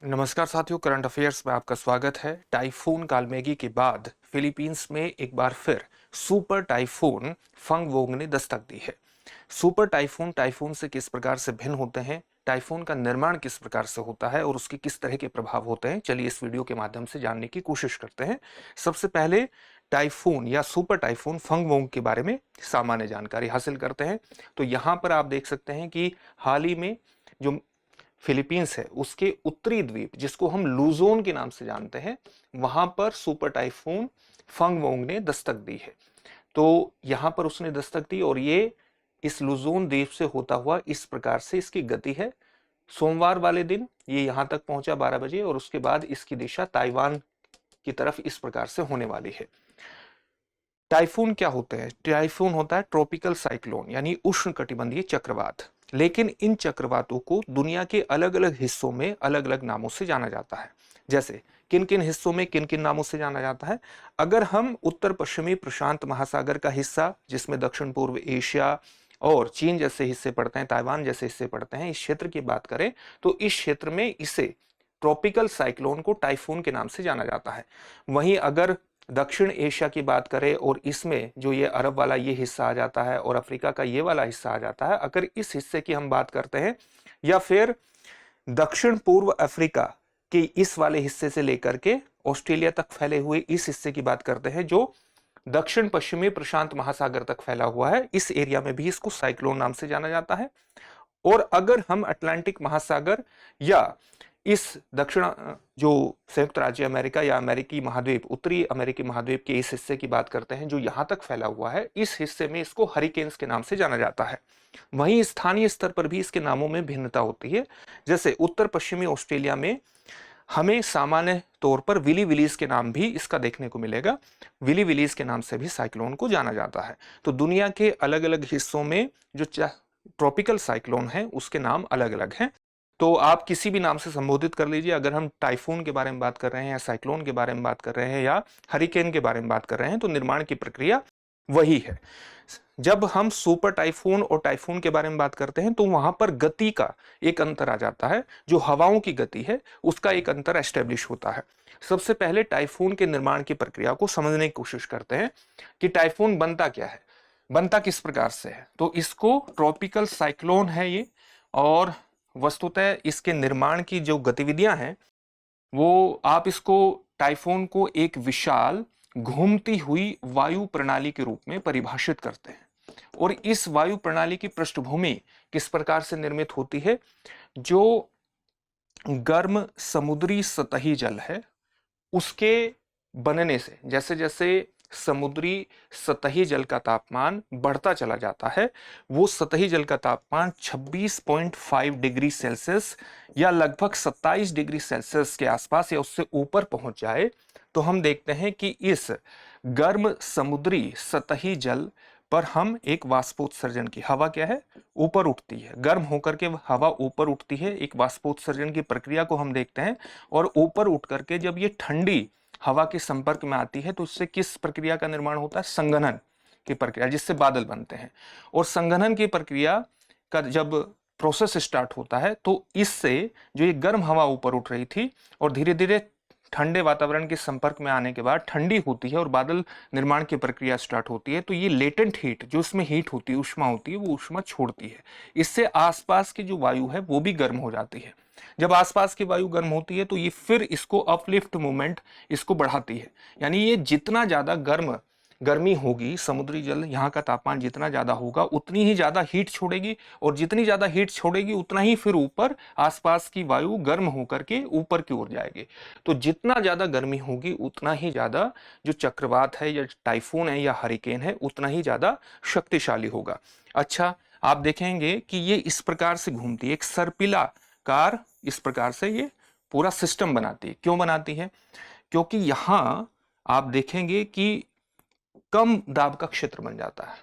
नमस्कार साथियों, current affairs में आपका स्वागत है। टाइफून कालमेगी के बाद फिलीपींस में एक बार फिर सुपर टाइफून फंगवोंग ने दस्तक दी है। सुपर टाइफून टाइफून से किस प्रकार से भिन्न होते हैं, टाइफून का निर्माण किस प्रकार से होता है और उसके किस तरह के प्रभाव होते हैं, चलिए इस वीडियो के माध्यम से जानने की कोशिश करते हैं। सबसे पहले टाइफून या सुपर टाइफून फंगवोंग के बारे में सामान्य जानकारी हासिल करते हैं। तो यहां पर आप देख सकते हैं कि हाल ही में जो फिलीपींस है उसके उत्तरी द्वीप, जिसको हम लूजोन के नाम से जानते हैं, वहां पर सुपर टाइफून फंगवोंग ने दस्तक दी है। तो यहां पर उसने दस्तक दी और ये इस लुजोन द्वीप से होता हुआ इस प्रकार से इसकी गति है। सोमवार वाले दिन ये यहां तक पहुंचा 12 बजे और उसके बाद इसकी दिशा ताइवान की तरफ इस प्रकार से होने वाली है। टाइफून क्या होते हैं? टाइफून होता है ट्रॉपिकल साइक्लोन यानी उष्णकटिबंधीय चक्रवात। लेकिन इन चक्रवातों को दुनिया के अलग अलग हिस्सों में अलग अलग नामों से जाना जाता है। जैसे किन किन हिस्सों में किन किन नामों से जाना जाता है। अगर हम उत्तर पश्चिमी प्रशांत महासागर का हिस्सा, जिसमें दक्षिण पूर्व एशिया और चीन जैसे हिस्से पड़ते हैं, ताइवान जैसे हिस्से पड़ते हैं, इस क्षेत्र की बात करें तो इस क्षेत्र में इसे ट्रॉपिकल साइक्लोन को टाइफून के नाम से जाना जाता है। वहीं अगर दक्षिण एशिया की बात करें और इसमें जो ये अरब वाला ये हिस्सा आ जाता है और अफ्रीका का ये वाला हिस्सा आ जाता है, अगर इस हिस्से की हम बात करते हैं, या फिर दक्षिण पूर्व अफ्रीका के इस वाले हिस्से से लेकर के ऑस्ट्रेलिया तक फैले हुए इस हिस्से की बात करते हैं जो दक्षिण पश्चिमी प्रशांत महासागर तक फैला हुआ है, इस एरिया में भी इसको साइक्लोन नाम से जाना जाता है। और अगर हम अटलांटिक महासागर या इस दक्षिण जो संयुक्त राज्य अमेरिका या अमेरिकी महाद्वीप, उत्तरी अमेरिकी महाद्वीप के इस हिस्से की बात करते हैं जो यहां तक फैला हुआ है, इस हिस्से में इसको हरिकेन्स के नाम से जाना जाता है। वहीं स्थानीय स्तर पर भी इसके नामों में भिन्नता होती है। जैसे उत्तर पश्चिमी ऑस्ट्रेलिया में हमें सामान्य तौर पर विली विलीज के नाम भी इसका देखने को मिलेगा। विली विलीज के नाम से भी साइक्लोन को जाना जाता है। तो दुनिया के अलग अलग हिस्सों में जो ट्रॉपिकल साइक्लोन है उसके नाम अलग अलग हैं। तो आप किसी भी नाम से संबोधित कर लीजिए। अगर हम टाइफून के बारे में बात कर रहे हैं या साइक्लोन के बारे में बात कर रहे हैं या हरिकेन के बारे में बात कर रहे हैं, तो निर्माण की प्रक्रिया वही है। जब हम सुपर टाइफून और टाइफून के बारे में बात करते हैं तो वहां पर गति का एक अंतर आ जाता है। जो हवाओं की गति है उसका एक अंतर एस्टेब्लिश होता है। सबसे पहले टाइफून के निर्माण की प्रक्रिया को समझने की कोशिश करते हैं कि टाइफून बनता क्या है, बनता किस प्रकार से है। तो इसको ट्रॉपिकल साइक्लोन है ये, और वस्तुतः इसके निर्माण की जो गतिविधियां हैं वो आप इसको टाइफून को एक विशाल घूमती हुई वायु प्रणाली के रूप में परिभाषित करते हैं। और इस वायु प्रणाली की पृष्ठभूमि किस प्रकार से निर्मित होती है? जो गर्म समुद्री सतही जल है उसके बनने से, जैसे जैसे समुद्री सतही जल का तापमान बढ़ता चला जाता है, वो सतही जल का तापमान 26.5 डिग्री सेल्सियस या लगभग 27 डिग्री सेल्सियस के आसपास या उससे ऊपर पहुंच जाए, तो हम देखते हैं कि इस गर्म समुद्री सतही जल पर हम एक वाष्पोत्सर्जन की हवा क्या है, ऊपर उठती है। गर्म होकर के हवा ऊपर उठती है, एक वाष्पोत्सर्जन की प्रक्रिया को हम देखते हैं। और ऊपर उठ करके जब ये ठंडी हवा के संपर्क में आती है तो इससे किस प्रक्रिया का निर्माण होता है? संघनन की प्रक्रिया, जिससे बादल बनते हैं। और संघनन की प्रक्रिया का जब प्रोसेस स्टार्ट होता है तो इससे जो ये गर्म हवा ऊपर उठ रही थी और धीरे धीरे ठंडे वातावरण के संपर्क में आने के बाद ठंडी होती है और बादल निर्माण की प्रक्रिया स्टार्ट होती है, तो ये लेटेंट हीट, जो इसमें हीट होती है, उष्मा होती है, वो उष्मा छोड़ती है। इससे आसपास की जो वायु है वो भी गर्म हो जाती है। जब आसपास की वायु गर्म होती है तो ये फिर इसको अपलिफ्ट मूवमेंट इसको बढ़ाती है। यानी ये जितना ज्यादा गर्मी होगी, समुद्री जल, यहाँ का तापमान जितना ज्यादा होगा उतनी ही ज्यादा हीट छोड़ेगी, और जितनी ज्यादा हीट छोड़ेगी उतना ही फिर ऊपर आसपास की वायु गर्म होकर के ऊपर की ओर जाएगी। तो जितना ज्यादा गर्मी होगी उतना ही ज्यादा जो चक्रवात है या टाइफून है या हरिकेन है उतना ही ज्यादा शक्तिशाली होगा। अच्छा, आप देखेंगे कि ये इस प्रकार से घूमती है, एक सर्पिला कार इस प्रकार से ये पूरा सिस्टम बनाती है। क्यों बनाती है? क्योंकि यहां आप देखेंगे कि कम दाब का क्षेत्र बन जाता है,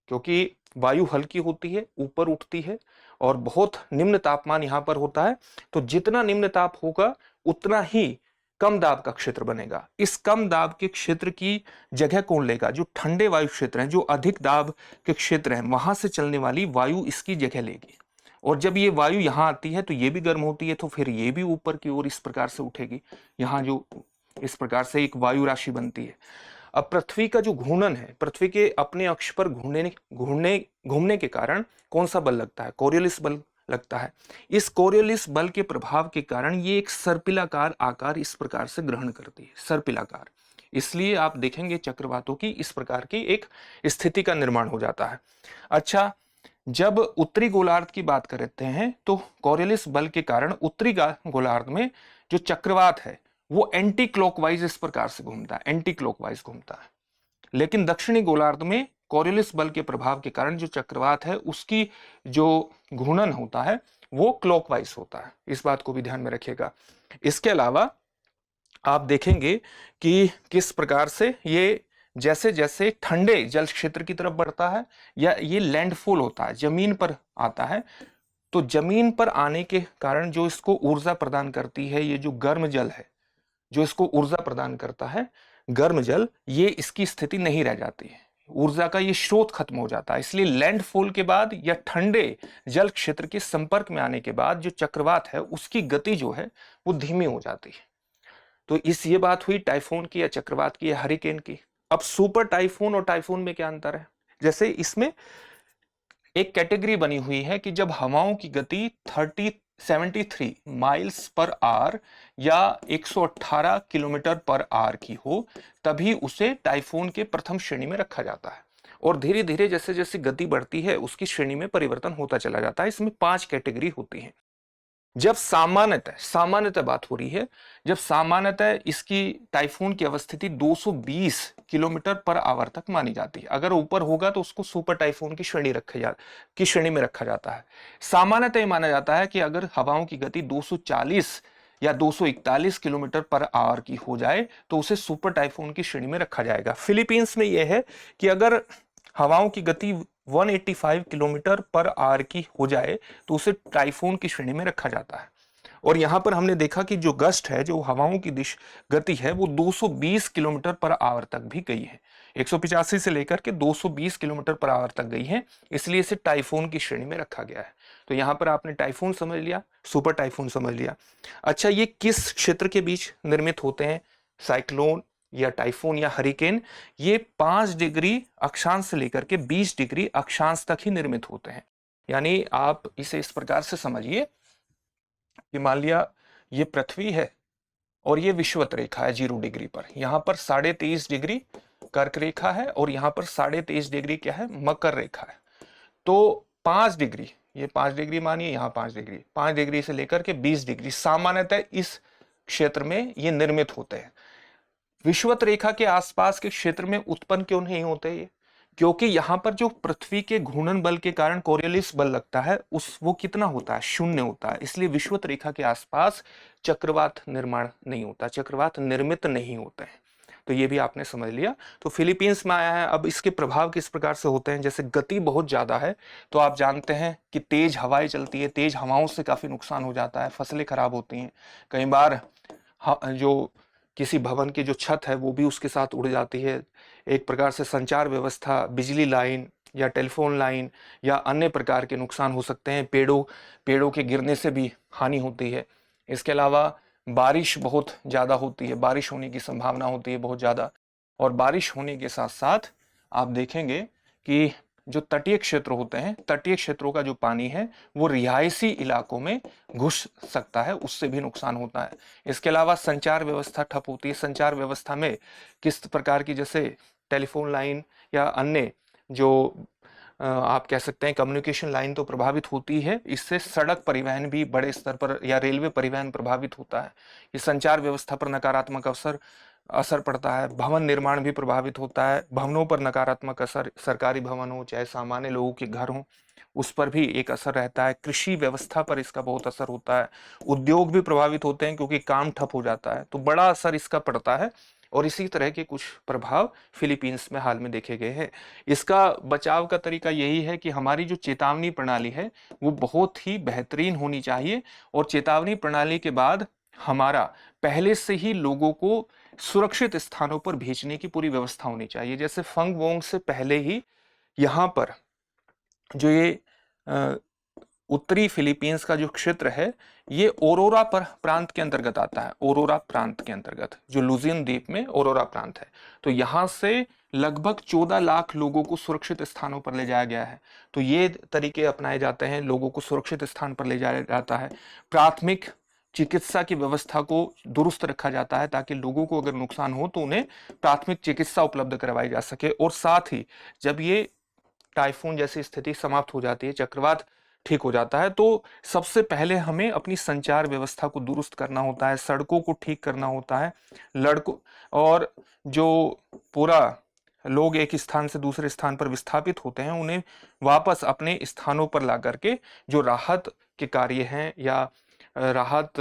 क्योंकि वायु हल्की होती है, ऊपर उठती है और बहुत निम्न तापमान यहां पर होता है। तो जितना निम्न ताप होगा उतना ही कम दाब का क्षेत्र बनेगा। इस कम दाब के क्षेत्र की जगह कौन लेगा? जो ठंडे वायु क्षेत्र हैं, जो अधिक दाब के क्षेत्र हैं, वहां से चलने वाली वायु इसकी जगह लेगी। और जब ये वायु यहाँ आती है तो ये भी गर्म होती है, तो फिर ये भी ऊपर की ओर इस प्रकार से उठेगी। यहाँ जो इस प्रकार से एक वायु राशि बनती है। अब पृथ्वी का जो घूर्णन है, पृथ्वी के अपने अक्ष पर घूमने घूमने घूमने के कारण कौन सा बल लगता है? कोरियोलिस बल लगता है। इस कोरियोलिस बल के प्रभाव के कारण ये एक सर्पिलाकार आकार इस प्रकार से ग्रहण करती है, सर्पिलाकार। इसलिए आप देखेंगे चक्रवातों की इस प्रकार की एक स्थिति का निर्माण हो जाता है। अच्छा, जब उत्तरी गोलार्ध की बात करते हैं तो कोरियोलिस बल के कारण उत्तरी गोलार्ध में जो चक्रवात है वो एंटी क्लॉकवाइज इस प्रकार से घूमता है, एंटी क्लॉकवाइज घूमता है। लेकिन दक्षिणी गोलार्ध में कोरियोलिस बल के प्रभाव के कारण जो चक्रवात है उसकी जो घूर्णन होता है वो क्लॉकवाइज होता है। इस बात को भी ध्यान में रखिएगा। इसके अलावा आप देखेंगे कि किस प्रकार से ये जैसे जैसे ठंडे जल क्षेत्र की तरफ बढ़ता है या ये लैंडफॉल होता है, जमीन पर आता है, तो जमीन पर आने के कारण जो इसको ऊर्जा प्रदान करती है, ये जो गर्म जल है जो इसको ऊर्जा प्रदान करता है, गर्म जल, ये इसकी स्थिति नहीं रह जाती है, ऊर्जा का ये स्रोत खत्म हो जाता है। इसलिए लैंडफॉल के बाद या ठंडे जल क्षेत्र के संपर्क में आने के बाद जो चक्रवात है उसकी गति जो है वो धीमी हो जाती है। तो ये बात हुई टाइफून की या चक्रवात की या हरिकेन की। अब सुपर टाइफून और टाइफून में क्या अंतर है? जैसे इसमें एक कैटेगरी बनी हुई है कि जब हवाओं की गति 73 माइल्स पर आवर या 118 किलोमीटर पर आवर की हो, तभी उसे टाइफून के प्रथम श्रेणी में रखा जाता है। और धीरे धीरे जैसे जैसे गति बढ़ती है उसकी श्रेणी में परिवर्तन होता चला जाता है। इसमें 5 कैटेगरी होती हैं। जब सामान्यतः बात हो रही है, जब सामान्यतः इसकी टाइफून की अवस्थिति 220 किलोमीटर पर आवर तक मानी जाती है। अगर ऊपर होगा तो उसको सुपर टाइफून की श्रेणी में रखा जाता है। सामान्यतः माना जाता है कि अगर हवाओं की गति 240 या 241 किलोमीटर पर आवर की हो जाए तो उसे सुपर टाइफून की श्रेणी में रखा जाएगा। फिलीपींस में यह है कि अगर हवाओं की गति 185 किलोमीटर पर आवर की हो जाए तो उसे टाइफून की श्रेणी में रखा जाता है। और यहां पर हमने देखा कि जो गस्ट है, जो हवाओं की गति है, वो 220 किलोमीटर पर आवर तक भी गई है। 185 से लेकर के 220 किलोमीटर पर आवर तक गई है, इसलिए इसे टाइफून की श्रेणी में रखा गया है। तो यहां पर आपने टाइफून समझ लिया, सुपर टाइफून समझ लिया। अच्छा, ये किस क्षेत्र के बीच निर्मित होते हैं? साइक्लोन या टाइफून या हरिकेन, ये 5 डिग्री अक्षांश से लेकर के 20 डिग्री अक्षांश तक ही निर्मित होते हैं। यानी आप इसे इस प्रकार से समझिए कि मान लिया ये पृथ्वी है और ये विषुवत रेखा है 0 डिग्री पर। यहां पर 23.5 डिग्री कर्क रेखा है और यहां पर 23.5 डिग्री क्या है? मकर रेखा है। तो 5 डिग्री, ये 5 डिग्री मानिए, यहाँ 5 डिग्री, 5 डिग्री से लेकर के 20 डिग्री सामान्यतः इस क्षेत्र में ये निर्मित होते हैं। विषुवत रेखा के आसपास के क्षेत्र में उत्पन्न क्यों नहीं होते ये? क्योंकि यहां पर जो पृथ्वी के घूर्णन बल के कारण कोरियोलिस बल लगता है वो कितना होता है? 0 होता है। इसलिए विषुवत रेखा के आसपास चक्रवात निर्माण नहीं होता, चक्रवात निर्मित नहीं होते हैं। तो ये भी आपने समझ लिया। तो फिलीपींस में आया है। अब इसके प्रभाव किस प्रकार से होते हैं? जैसे गति बहुत ज्यादा है तो आप जानते हैं कि तेज हवाएं चलती है, तेज हवाओं से काफी नुकसान हो जाता है, फसलें खराब होती हैं। कई बार जो किसी भवन की जो छत है वो भी उसके साथ उड़ जाती है। एक प्रकार से संचार व्यवस्था, बिजली लाइन या टेलीफोन लाइन या अन्य प्रकार के नुकसान हो सकते हैं। पेड़ों के गिरने से भी हानि होती है। इसके अलावा बारिश बहुत ज़्यादा होती है, बारिश होने की संभावना होती है बहुत ज़्यादा। और बारिश होने के साथ साथ आप देखेंगे कि जो तटीय क्षेत्र होते हैं, तटीय क्षेत्रों का जो पानी है वो रिहायशी इलाकों में घुस सकता है, उससे भी नुकसान होता है। इसके अलावा संचार व्यवस्था ठप होती है। संचार व्यवस्था में किस प्रकार की, जैसे टेलीफोन लाइन या अन्य जो आप कह सकते हैं कम्युनिकेशन लाइन तो प्रभावित होती है। इससे सड़क परिवहन भी बड़े स्तर पर या रेलवे परिवहन प्रभावित होता है। ये संचार व्यवस्था पर नकारात्मक असर पड़ता है। भवन निर्माण भी प्रभावित होता है। भवनों पर नकारात्मक असर, सरकारी भवन हो चाहे सामान्य लोगों के घर हो, उस पर भी एक असर रहता है। कृषि व्यवस्था पर इसका बहुत असर होता है। उद्योग भी प्रभावित होते हैं क्योंकि काम ठप हो जाता है, तो बड़ा असर इसका पड़ता है। और इसी तरह के कुछ प्रभाव फिलीपींस में हाल में देखे गए हैं। इसका बचाव का तरीका यही है कि हमारी जो चेतावनी प्रणाली है वो बहुत ही बेहतरीन होनी चाहिए। और चेतावनी प्रणाली के बाद हमारा पहले से ही लोगों को सुरक्षित स्थानों पर भेजने की पूरी व्यवस्था होनी चाहिए। जैसे फंग वोंग से पहले ही यहाँ पर जो ये उत्तरी फिलीपींस का जो क्षेत्र है ये ओरोरा प्रांत के अंतर्गत आता है। ओरोरा प्रांत के अंतर्गत जो लुजियन द्वीप में ओरोरा प्रांत है। तो यहां से लगभग 14 लाख लोगों को सुरक्षित स्थानों पर ले जाया गया है। तो ये तरीके अपनाए जाते हैं, लोगों को सुरक्षित स्थान पर ले जाया जाता है। प्राथमिक चिकित्सा की व्यवस्था को दुरुस्त रखा जाता है ताकि लोगों को अगर नुकसान हो तो उन्हें प्राथमिक चिकित्सा उपलब्ध करवाई जा सके। और साथ ही जब ये टाइफून जैसी स्थिति समाप्त हो जाती है, चक्रवात ठीक हो जाता है, तो सबसे पहले हमें अपनी संचार व्यवस्था को दुरुस्त करना होता है, सड़कों को ठीक करना होता है, लड़कों और जो पूरा लोग एक स्थान से दूसरे स्थान पर विस्थापित होते हैं उन्हें वापस अपने स्थानों पर ला करके जो राहत के कार्य हैं या राहत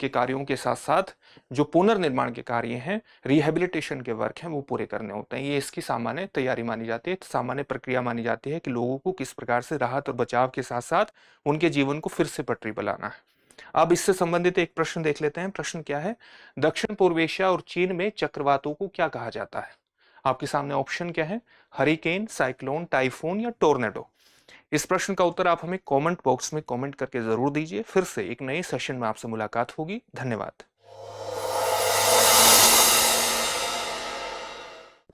के कार्यों के साथ साथ जो पुनर्निर्माण के कार्य हैं, रिहेबिलिटेशन के वर्क हैं, वो पूरे करने होते हैं। ये इसकी सामान्य तैयारी मानी जाती है, सामान्य प्रक्रिया मानी जाती है कि लोगों को किस प्रकार से राहत और बचाव के साथ साथ उनके जीवन को फिर से पटरी पर लाना है। अब इससे संबंधित एक प्रश्न देख लेते हैं। प्रश्न क्या है? दक्षिण पूर्व एशिया और चीन में चक्रवातों को क्या कहा जाता है? आपके सामने ऑप्शन क्या है? हरिकेन, साइक्लोन, टाइफून या टोर्नेडो। इस प्रश्न का उत्तर आप हमें कमेंट बॉक्स में कमेंट करके जरूर दीजिए। फिर से एक नए सेशन में आपसे मुलाकात होगी। धन्यवाद।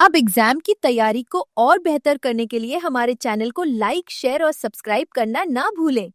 अब एग्जाम की तैयारी को और बेहतर करने के लिए हमारे चैनल को लाइक, शेयर और सब्सक्राइब करना ना भूलें।